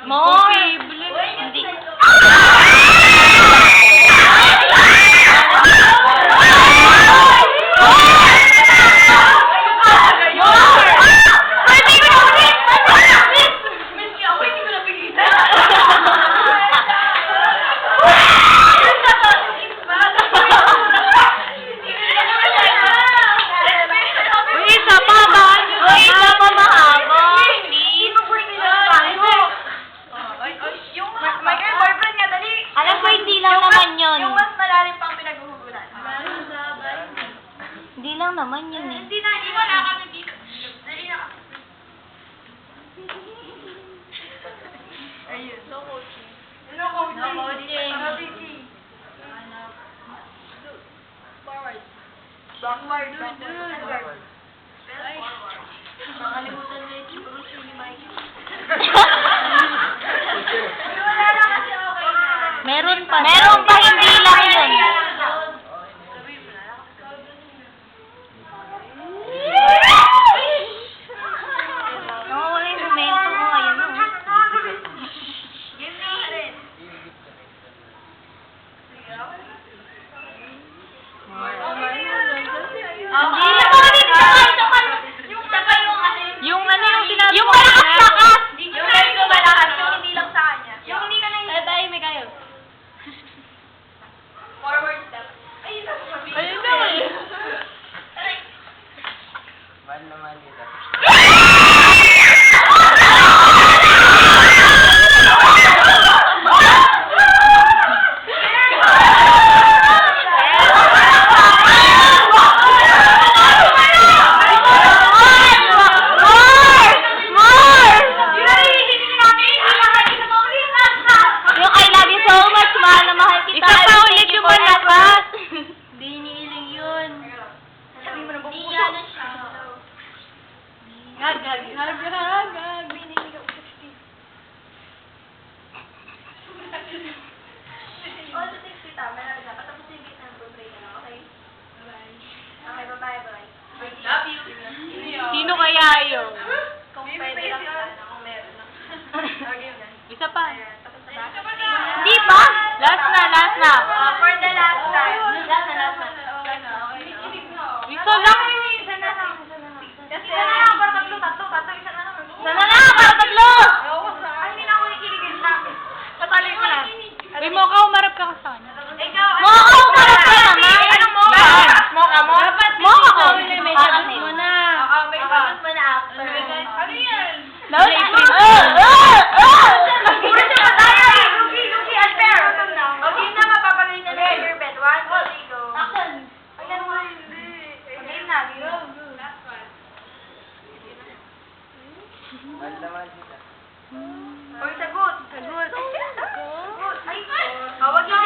More! Hindi. Hindi lang naman yun eh. Hindi wala kami dito. Dali na. Ayun. No coaching. No coaching. Forward. Backward. Backward. Nakalimutan na yung Bruce ni Mike. Wala lang kasi okay na. Meron pa, hindi lang yun. Sino kaya yun? Kung pwede lang sana, kung meron na. Isa pa. Di ba? Last na. For the last time. Last na. Isa lang. Kasi isa na lang, para tatlo, isa na lang. Isa na lang, para tatlo. Ay, hindi na ako nakikiligin lang. Patali ko na. Uy, Mocha, umarap ka sa kanya. Ikaw, Mocha, umarap ka naman. Anong Mocha? Mocha mo? Mocha ko. May sagot mo na. Oo, may sagot mo na after. Ano yan? Puro siya mataya eh. Lugi, unfair. Okay na, mapapagay na lang your bet. 1, 2, 3, go. Action. Ay, ano nga hindi. Game na, go. Last one. Or sagot. Sagot. Ay, wag niyo